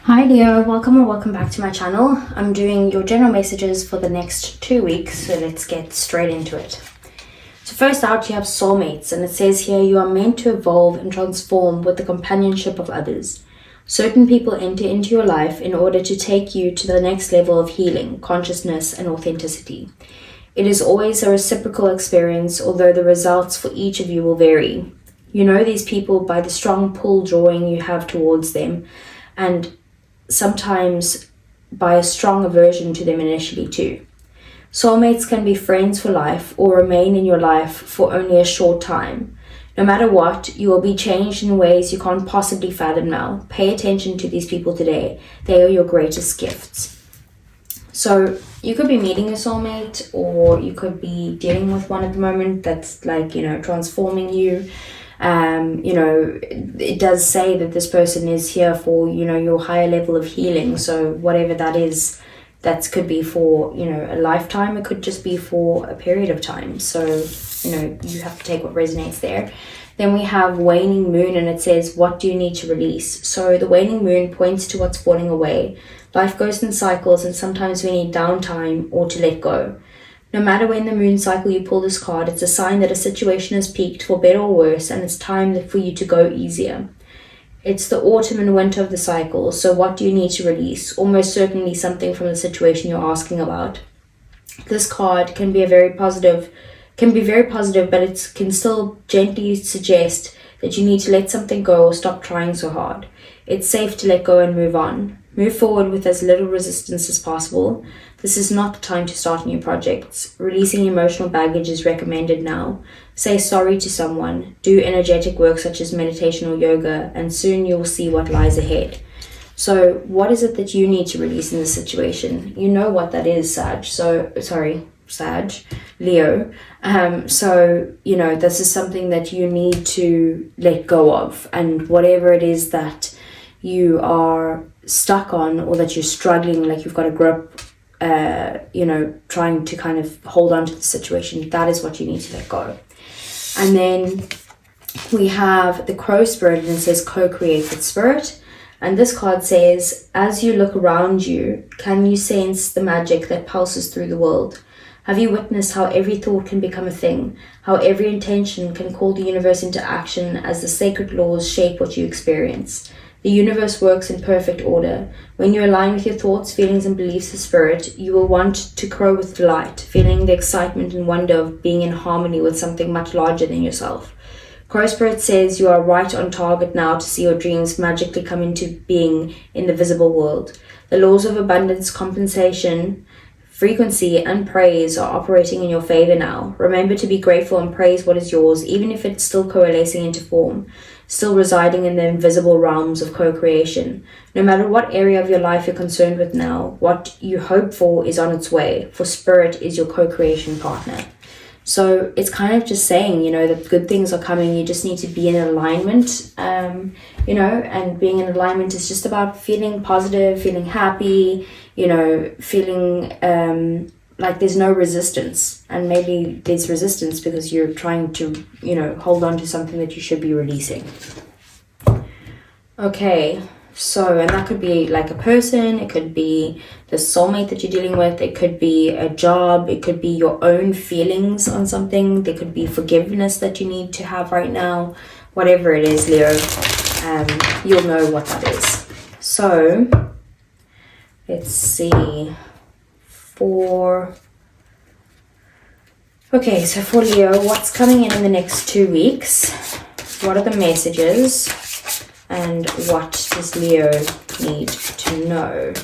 Hi Leo, welcome or welcome back to my channel. I'm doing your general messages for the next 2 weeks, so let's get straight into it. So first out, you have soulmates, and it says here you are meant to evolve and transform with the companionship of others. Certain people enter into your life in order to take you to the next level of healing, consciousness, and authenticity. It is always a reciprocal experience, although the results for each of you will vary. You know these people by the strong pull drawing you have towards them, and sometimes by a strong aversion to them initially too. Soulmates can be friends for life or remain in your life for only a short time. No matter what, you will be changed in ways you can't possibly fathom now. Pay attention to these people today. They are your greatest gifts. So you could be meeting a soulmate, or you could be dealing with one at the moment that's transforming you. It does say that this person is here for, your higher level of healing. So whatever that is, that could be for, a lifetime. It could just be for a period of time. So, you have to take what resonates there. Then we have waning moon, and it says, what do you need to release? So the waning moon points to what's falling away. Life goes in cycles, and sometimes we need downtime or to let go. No matter when the moon cycle you pull this card, it's a sign that a situation has peaked for better or worse, and it's time for you to go easier. It's the autumn and winter of the cycle, so what do you need to release? Almost certainly something from the situation you're asking about. This card can be very positive, but it can still gently suggest that you need to let something go or stop trying so hard. It's safe to let go and move on. Move forward with as little resistance as possible. This is not the time to start new projects. Releasing emotional baggage is recommended now. Say sorry to someone. Do energetic work such as meditation or yoga, and soon you will see what lies ahead. So what is it that you need to release in this situation? You know what that is, Leo. This is something that you need to let go of, and whatever it is that you are stuck on, or that you're struggling, like you've got a grip, trying to kind of hold on to the situation, that is what you need to let go. And then we have the crow spirit, and it says co-create with spirit. And this card says, as you look around you, can you sense the magic that pulses through the world? Have you witnessed how every thought can become a thing? How every intention can call the universe into action as the sacred laws shape what you experience? The universe works in perfect order. When you align with your thoughts, feelings, and beliefs of spirit, you will want to crow with delight, feeling the excitement and wonder of being in harmony with something much larger than yourself. Crow Spirit says you are right on target now to see your dreams magically come into being in the visible world. The laws of abundance, compensation, frequency, and praise are operating in your favor now. Remember to be grateful and praise what is yours, even if it's still coalescing into form, still residing in the invisible realms of co-creation. No matter what area of your life you're concerned with now, what you hope for is on its way, for spirit is your co-creation partner. So it's kind of just saying, that good things are coming. You just need to be in alignment, and being in alignment is just about feeling positive, feeling happy, feeling like there's no resistance. And maybe there's resistance because you're trying to, hold on to something that you should be releasing. Okay, so, and that could be like a person, it could be the soulmate that you're dealing with, it could be a job, it could be your own feelings on something, there could be forgiveness that you need to have right now. Whatever it is, Leo, you'll know what that is. So, let's see. So for Leo, what's coming in the next 2 weeks? What are the messages? And what does Leo need to know?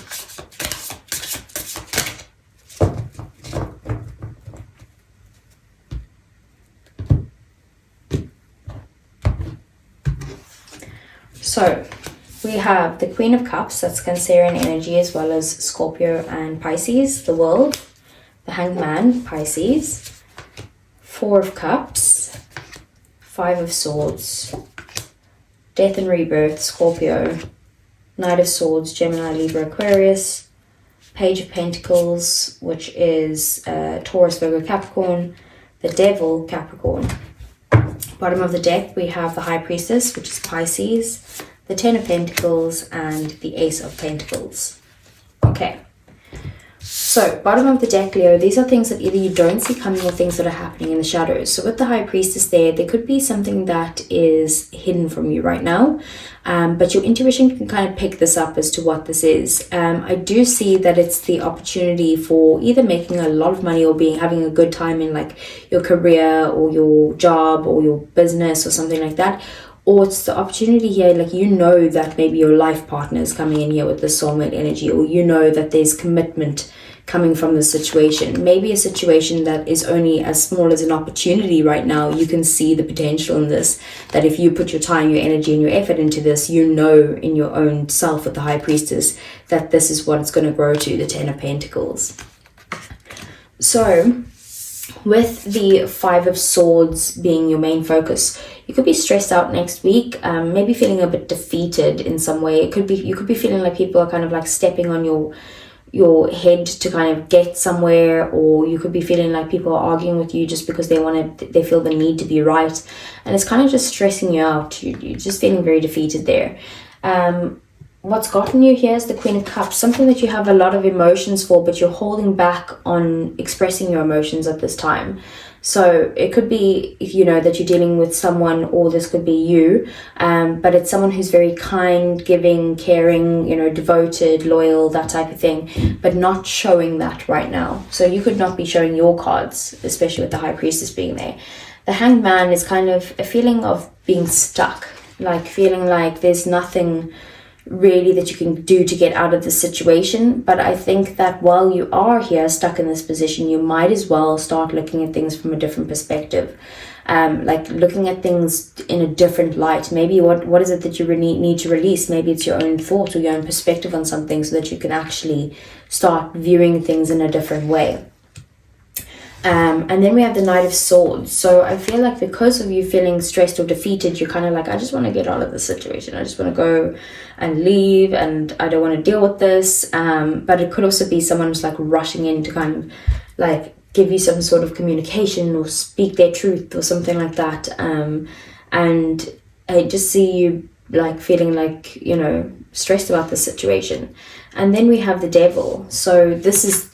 So we have the Queen of Cups, that's Cancerian energy, as well as Scorpio and Pisces, the world. The Hanged Man, Pisces. Four of Cups. Five of Swords. Death and Rebirth, Scorpio. Knight of Swords, Gemini, Libra, Aquarius. Page of Pentacles, which is Taurus, Virgo, Capricorn. The Devil, Capricorn. Bottom of the deck, we have the High Priestess, which is Pisces. the Ten of Pentacles, and the Ace of Pentacles. Okay. So, bottom of the deck, Leo, these are things that either you don't see coming or things that are happening in the shadows. So with the High Priestess there could be something that is hidden from you right now. But your intuition can kind of pick this up as to what this is. I do see that it's the opportunity for either making a lot of money or having a good time in like your career or your job or your business or something like that. Or it's the opportunity here, like you know that maybe your life partner is coming in here with the soulmate energy, or you know that there's commitment coming from the situation. Maybe a situation that is only as small as an opportunity right now. You can see the potential in this, that if you put your time, your energy and your effort into this, you know in your own self with the High Priestess that this is what it's going to grow to, the Ten of Pentacles. So with the Five of Swords being your main focus, you could be stressed out next week, maybe feeling a bit defeated in some way. You could be feeling like people are kind of like stepping on your head to kind of get somewhere, or you could be feeling like people are arguing with you just because they feel the need to be right, and it's kind of just stressing you out. You're just feeling very defeated there. What's gotten you here is the Queen of Cups, something that you have a lot of emotions for, but you're holding back on expressing your emotions at this time. So it could be, you know, that you're dealing with someone, or this could be you, but it's someone who's very kind, giving, caring, you know, devoted, loyal, that type of thing, but not showing that right now. So you could not be showing your cards, especially with the High Priestess being there. The Hanged Man is kind of a feeling of being stuck, like feeling like there's nothing really that you can do to get out of the situation. But I think that while you are here stuck in this position, you might as well start looking at things from a different perspective, like looking at things in a different light. Maybe what is it that you really need to release? Maybe it's your own thought or your own perspective on something, so that you can actually start viewing things in a different way. And then we have the Knight of Swords. So I feel like because of you feeling stressed or defeated, you're kind of like, I just want to get out of this situation. I just want to go and leave, and I don't want to deal with this. But it could also be someone who's like rushing in to kind of like give you some sort of communication or speak their truth or something like that. And I just see you like feeling like, you know, stressed about the situation. And then we have the Devil. So this is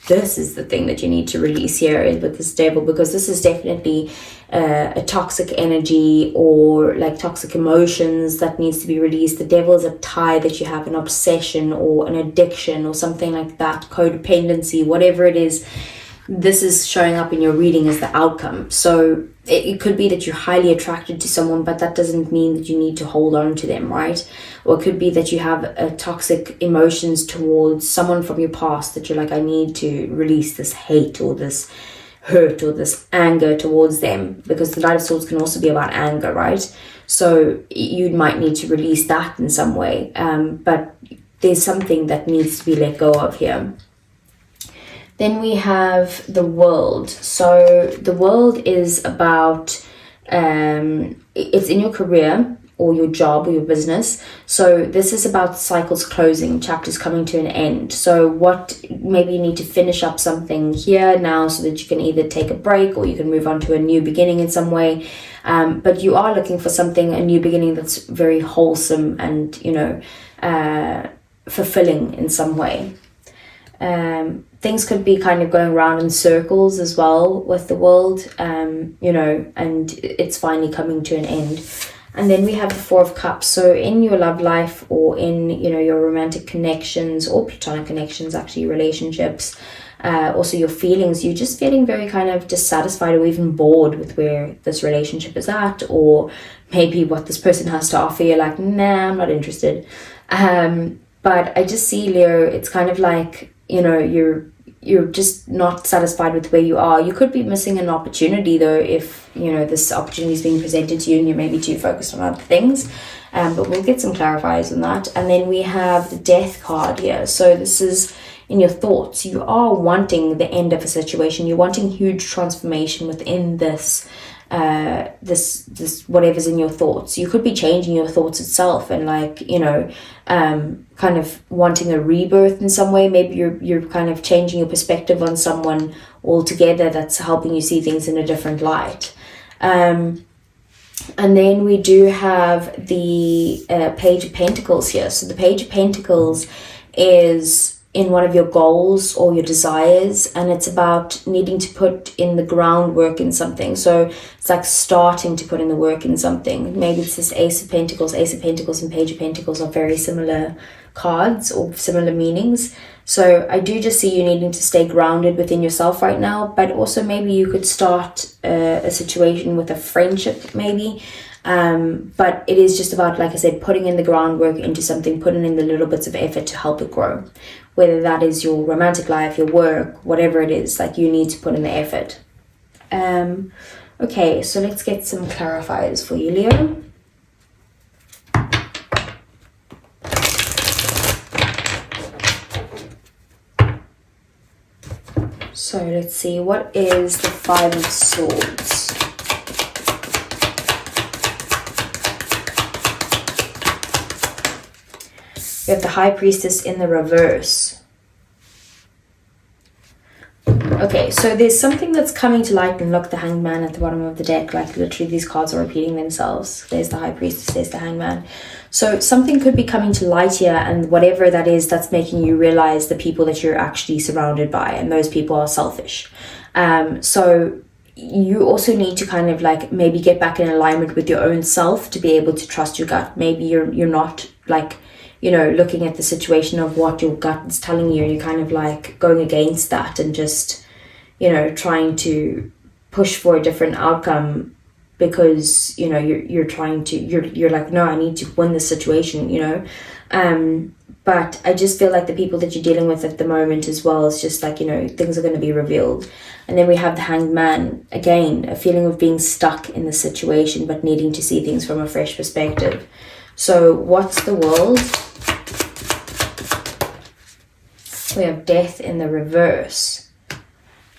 the thing that you need to release here with this Devil, because this is definitely a toxic energy or like toxic emotions that needs to be released. The Devil is a tie that you have, an obsession or an addiction or something like that, codependency, whatever it is. This is showing up in your reading as the outcome. So it could be that you're highly attracted to someone, but that doesn't mean that you need to hold on to them, right? Or it could be that you have a toxic emotions towards someone from your past, that you're like, I need to release this hate or this hurt or this anger towards them, because the Knight of Swords can also be about anger, right? So you might need to release that in some way, but there's something that needs to be let go of here. Then we have the World. So the World is about, it's in your career or your job or your business. So this is about cycles closing, chapters coming to an end. So what, maybe you need to finish up something here now so that you can either take a break or you can move on to a new beginning in some way. But you are looking for something, a new beginning that's very wholesome and, you know, fulfilling in some way. Things could be kind of going around in circles as well with the World, you know, and it's finally coming to an end. And then we have the Four of Cups. So in your love life or in, you know, your romantic connections or platonic connections, actually relationships, also your feelings, you're just feeling very kind of dissatisfied or even bored with where this relationship is at, or maybe what this person has to offer. You're like, nah, I'm not interested. But I just see, Leo, it's kind of like, you know, you're just not satisfied with where you are. You could be missing an opportunity though, if, you know, this opportunity is being presented to you and you're maybe too focused on other things. But we'll get some clarifiers on that. And then we have the Death card here. So this is in your thoughts. You are wanting the end of a situation. You're wanting huge transformation within this this whatever's in your thoughts. You could be changing your thoughts itself and, like, you know, kind of wanting a rebirth in some way. Maybe you're kind of changing your perspective on someone altogether that's helping you see things in a different light. And then we do have the Page of Pentacles here. So the Page of Pentacles is in one of your goals or your desires, and it's about needing to put in the groundwork in something. So it's like starting to put in the work in something. Maybe it's this Ace of Pentacles. Ace of Pentacles and Page of Pentacles are very similar cards or similar meanings. So I do just see you needing to stay grounded within yourself right now, but also maybe you could start a situation with a friendship maybe. But it is just about, like I said, putting in the groundwork into something, putting in the little bits of effort to help it grow. Whether that is your romantic life, your work, whatever it is, like you need to put in the effort. Okay, so let's get some clarifiers for you, Leo. So let's see, what is the Five of Swords? We have the High Priestess in the reverse. Okay, so there's something that's coming to light, and look, the Hanged Man at the bottom of the deck, like literally these cards are repeating themselves. There's the High Priestess, there's the Hanged Man. So something could be coming to light here, and whatever that is, that's making you realize the people that you're actually surrounded by, and those people are selfish. So you also need to kind of like maybe get back in alignment with your own self to be able to trust your gut. Maybe you're not like, you know, looking at the situation of what your gut is telling you, and you're kind of like going against that and just, you know, trying to push for a different outcome because, you know, you're trying to, you're like, no, I need to win this situation, you know. But I just feel like the people that you're dealing with at the moment as well is just like, you know, things are going to be revealed. And then we have the Hanged Man, again, a feeling of being stuck in the situation but needing to see things from a fresh perspective. So what's the world? We have Death in the reverse.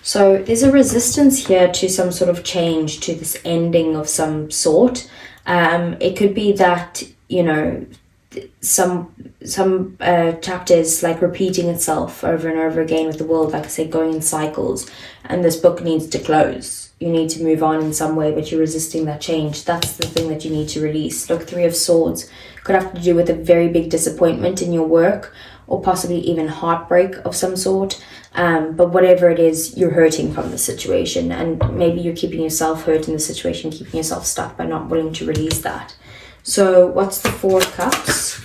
So there's a resistance here to some sort of change, to this ending of some sort. It could be that, you know, some chapters like repeating itself over and over again with the world, like I said, going in cycles, and this book needs to close. You need to move on in some way, but you're resisting that change. That's the thing that you need to release. Look, Three of Swords could have to do with a very big disappointment in your work, or possibly even heartbreak of some sort. But whatever it is, you're hurting from the situation, and maybe you're keeping yourself hurt in the situation, keeping yourself stuck by not willing to release that. So what's the Four of Cups?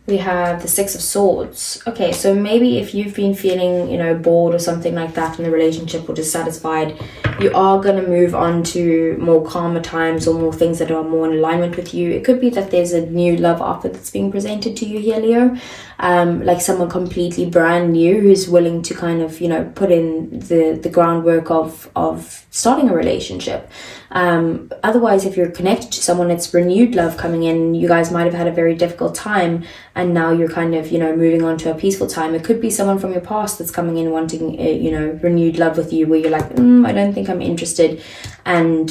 We have the Six of Swords. Okay, so maybe if you've been feeling, you know, bored or something like that in the relationship, or dissatisfied, you are going to move on to more calmer times or more things that are more in alignment with you. It could be that there's a new love offer that's being presented to you here, Leo. Like someone completely brand new who's willing to kind of, you know, put in the groundwork of starting a relationship. Otherwise, if you're connected to someone, it's renewed love coming in. You guys might have had a very difficult time, and now you're kind of, you know, moving on to a peaceful time. It could be someone from your past that's coming in wanting, you know, renewed love with you, where you're like, I don't think I'm interested. And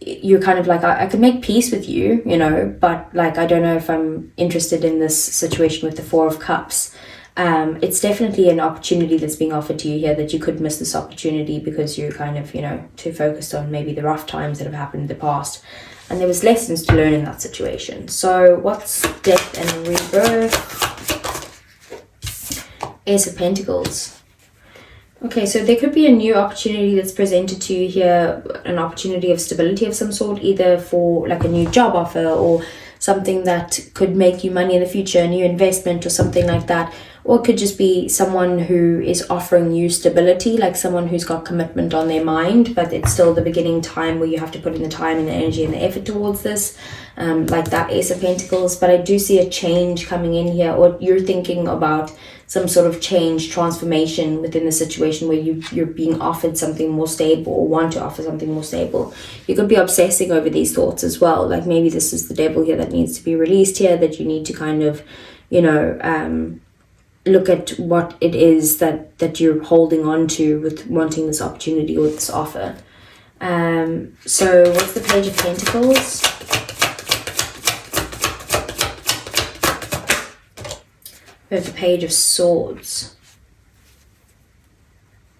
you're kind of like, I could make peace with you, you know, but like, I don't know if I'm interested in this situation with the Four of Cups. It's definitely an opportunity that's being offered to you here, that you could miss this opportunity because you're kind of, you know, too focused on maybe the rough times that have happened in the past. And there was lessons to learn in that situation. So what's Death and Rebirth? Ace of Pentacles. Okay, so there could be a new opportunity that's presented to you here, an opportunity of stability of some sort, either for like a new job offer or something that could make you money in the future, a new investment or something like that. Or it could just be someone who is offering you stability, like someone who's got commitment on their mind, but it's still the beginning time where you have to put in the time and the energy and the effort towards this, like that Ace of Pentacles. But I do see a change coming in here, or you're thinking about some sort of change, transformation within the situation where you're being offered something more stable, or want to offer something more stable. You could be obsessing over these thoughts as well. Like maybe this is the devil here that needs to be released here, that you need to kind of, you know, look at what it is that you're holding on to with wanting this opportunity or this offer. So what's the Page of Pentacles? We have the Page of Swords.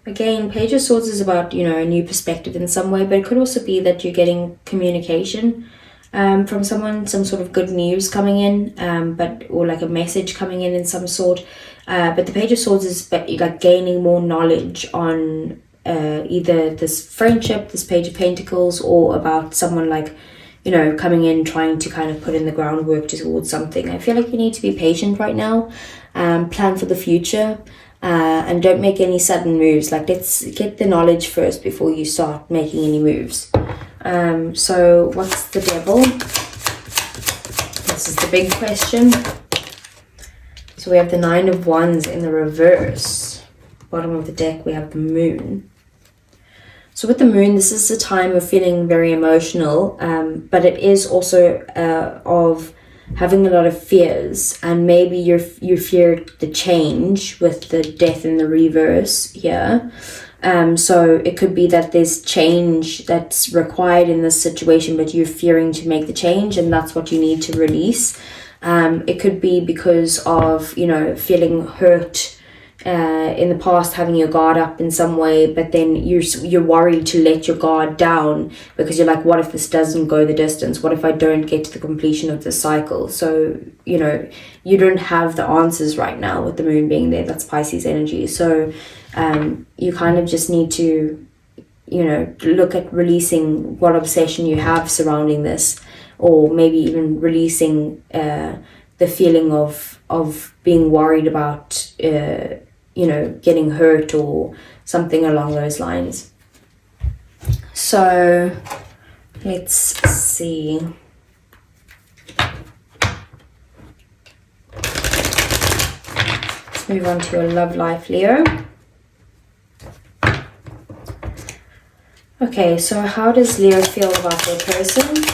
Again, Page of Swords is about, you know, a new perspective in some way, but it could also be that you're getting communication from someone, some sort of good news coming in, or like a message coming in some sort. But the Page of Swords is like gaining more knowledge on either this friendship, this Page of Pentacles, or about someone like, you know, coming in, trying to kind of put in the groundwork towards something. I feel like you need to be patient right now, plan for the future. And don't make any sudden moves. Like, let's get the knowledge first before you start making any moves. So what's the Devil? This is the big question. So we have the Nine of Wands in the reverse. Bottom of the deck we have the Moon. So with the Moon, this is a time of feeling very emotional, but it is also of having a lot of fears, and maybe you feared the change with the Death in the reverse here. So it could be that there's change that's required in this situation, but you're fearing to make the change, and that's what you need to release. It could be because of, you know, feeling hurt in the past, having your guard up in some way, but then you're worried to let your guard down because you're like, what if this doesn't go the distance? What if I don't get to the completion of the cycle? So, you know, you don't have the answers right now with the Moon being there. That's Pisces energy. So you kind of just need to, you know, look at releasing what obsession you have surrounding this, or maybe even releasing the feeling of being worried about you know, getting hurt or something along those lines. So let's see. Let's move on to your love life, Leo. Okay, so how does Leo feel about their person?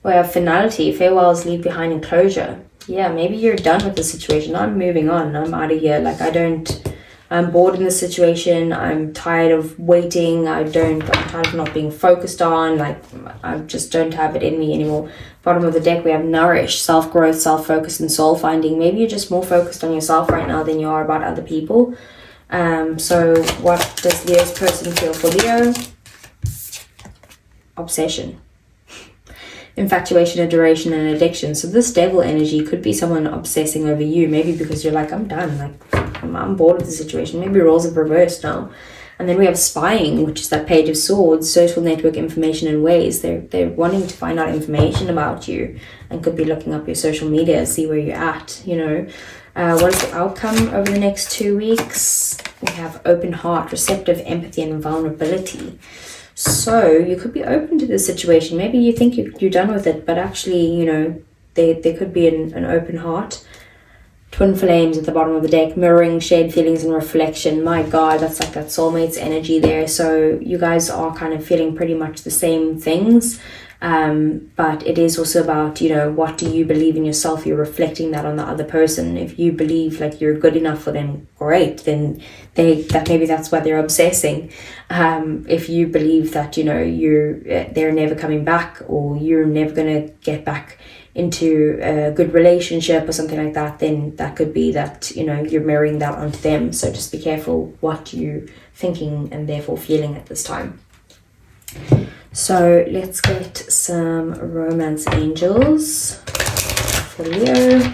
We have finality, farewells, leave behind, and closure. Yeah, maybe you're done with the situation. I'm moving on. I'm out of here. Like, I'm bored in the situation. I'm tired of waiting. I'm tired of not being focused on. Like, I just don't have it in me anymore. Bottom of the deck, we have nourish, self-growth, self-focus, and soul finding. Maybe you're just more focused on yourself right now than you are about other people. So what does Leo's person feel for Leo? Obsession. Infatuation, adoration, and addiction. So this Devil energy could be someone obsessing over you, maybe because you're like, I'm done, like I'm bored of the situation. Maybe roles have reversed now. And then we have spying, which is that Page of Swords, social network information and ways. They're wanting to find out information about you, and could be looking up your social media, see where you're at, you know. What is the outcome over the next 2 weeks? We have open heart, receptive, empathy, and vulnerability. So you could be open to this situation. Maybe you think you're done with it, but actually, you know, there could be an open heart. Twin flames at the bottom of the deck, mirroring, shared feelings, and reflection. My God, that's like that soulmate's energy there. So you guys are kind of feeling pretty much the same things. But it is also about, you know, what do you believe in yourself? You're reflecting that on the other person. If you believe like you're good enough for them, great, then maybe that's why they're obsessing. If you believe that, you know, they're never coming back, or you're never gonna get back into a good relationship or something like that, then that could be that, you know, you're mirroring that onto them. So just be careful what you're thinking and therefore feeling at this time. So let's get some romance angels for Leo.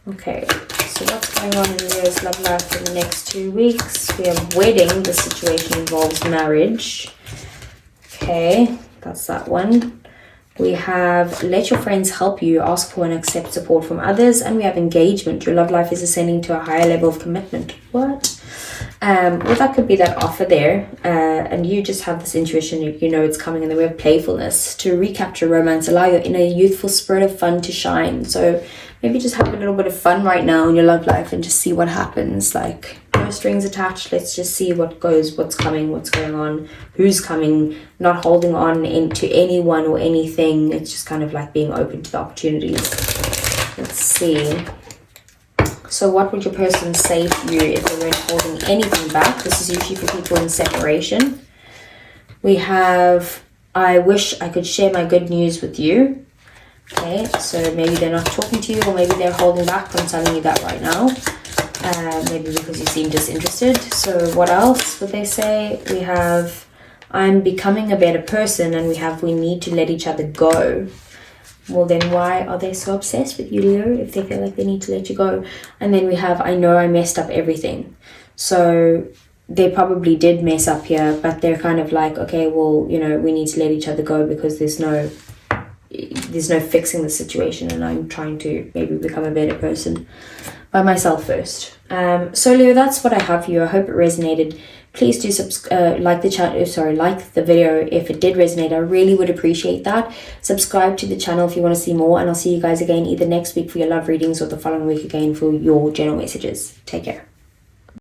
Okay, so what's going on in Leo's love life in the next 2 weeks? We have wedding. The situation involves marriage. Okay, that's that one. We have let your friends help you, ask for and accept support from others. And we have engagement. Your love life is ascending to a higher level of commitment. What? Well, that could be that offer there, and you just have this intuition, you know it's coming. And then we have playfulness. To recapture romance, allow your inner youthful spirit of fun to shine. So maybe just have a little bit of fun right now in your love life and just see what happens. Like, no strings attached. Let's just see what goes, what's coming, what's going on, who's coming. Not holding on into anyone or anything. It's just kind of like being open to the opportunities. Let's see. So what would your person say to you if they weren't holding anything back? This is usually for people in separation. We have, I wish I could share my good news with you. Okay, so maybe they're not talking to you, or maybe they're holding back. I'm telling you that right now. Maybe because you seem disinterested. So what else would they say? We have, I'm becoming a better person, and we have, we need to let each other go. Well, then why are they so obsessed with you, Leo, if they feel like they need to let you go? And then we have, I know I messed up everything. So they probably did mess up here, but they're kind of like, okay, well, you know, we need to let each other go because there's no fixing the situation, and I'm trying to maybe become a better person by myself first. So Leo, that's what I have for you. I hope it resonated. Please do like the video if it did resonate. I really would appreciate that. Subscribe to the channel if you want to see more, and I'll see you guys again either next week for your love readings or the following week again for your general messages. Take care.